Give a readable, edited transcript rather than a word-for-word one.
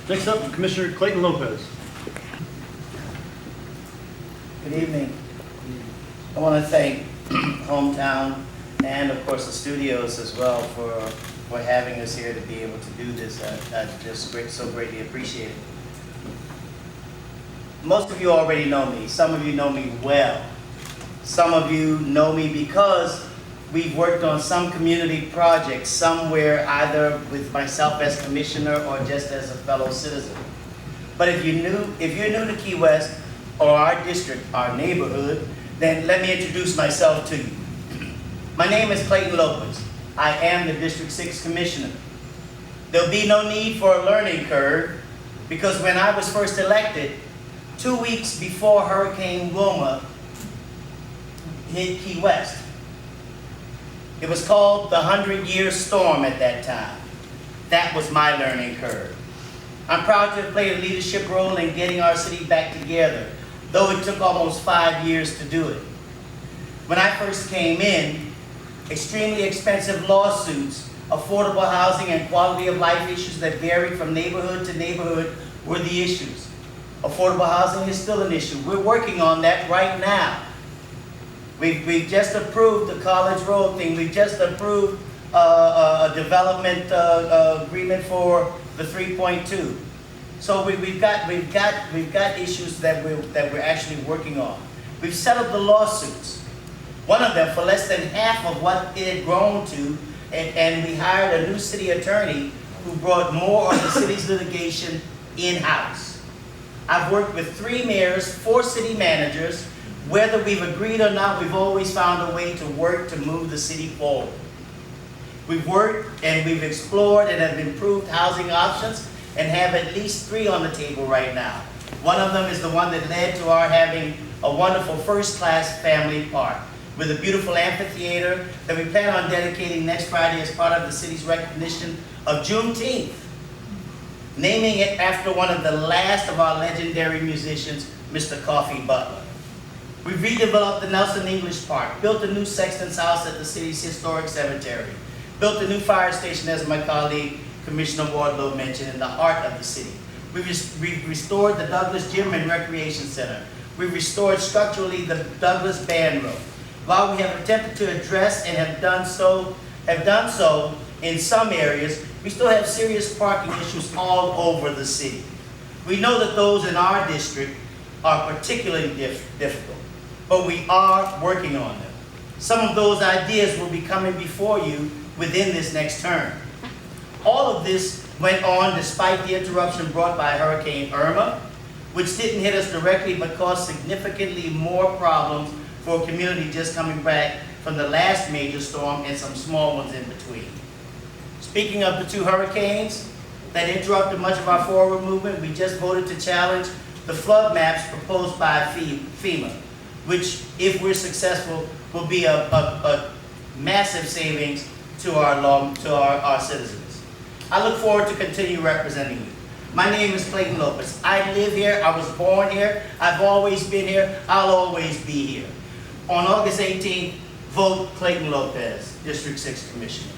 Next up, Commissioner Clayton Lopez. Good evening. I want to thank Hometown and of course the studios as well for having us here to be able to do this. I just so greatly appreciate it. Most of you already know me. Some of you know me well. Some of you know me because we've worked on some community projects somewhere, either with myself as commissioner or just as a fellow citizen. But if you're new to Key West or our district, our neighborhood, then let me introduce myself to you. My name is Clayton Lopez. I am the District 6 Commissioner. There'll be no need for a learning curve because when I was first elected, 2 weeks before Hurricane Wilma hit Key West, it was called the 100-year storm at that time. That was my learning curve. I'm proud to have played a leadership role in getting our city back together, though it took almost 5 years to do it. When I first came in, extremely expensive lawsuits, affordable housing, and quality of life issues that varied from neighborhood to neighborhood were the issues. Affordable housing is still an issue. We're working on that right now. We've just approved the College Road thing. We've just approved a development agreement for the 3.2. So we've got issues that we're actually working on. We've settled the lawsuits. One of them for less than half of what it had grown to, and we hired a new city attorney who brought more of the city's litigation in-house. I've worked with 3 mayors, 4 city managers. Whether we've agreed or not, we've always found a way to work to move the city forward. We've worked and we've explored and have improved housing options and have at least 3 on the table right now. One of them is the one that led to our having a wonderful first-class family park with a beautiful amphitheater that we plan on dedicating next Friday as part of the city's recognition of Juneteenth, naming it after one of the last of our legendary musicians, Mr. Coffee Butler. We've redeveloped the Nelson English Park, built a new Sexton's house at the city's historic cemetery, built a new fire station, as my colleague Commissioner Wardlow mentioned, in the heart of the city. We've restored the Douglas Gym and Recreation Center. We've restored structurally the Douglas Band Room. While we have attempted to address and have done so in some areas, we still have serious parking issues all over the city. We know that those in our district are particularly difficult, but we are working on them. Some of those ideas will be coming before you within this next term. All of this went on despite the interruption brought by Hurricane Irma, which didn't hit us directly but caused significantly more problems for a community just coming back from the last major storm and some small ones in between. Speaking of the 2 hurricanes that interrupted much of our forward movement, we just voted to challenge the flood maps proposed by FEMA, which, if we're successful, will be a massive savings to our citizens. I look forward to continue representing you. My name is Clayton Lopez. I live here, I was born here, I've always been here, I'll always be here. On August 18th, vote Clayton Lopez, District 6 Commissioner.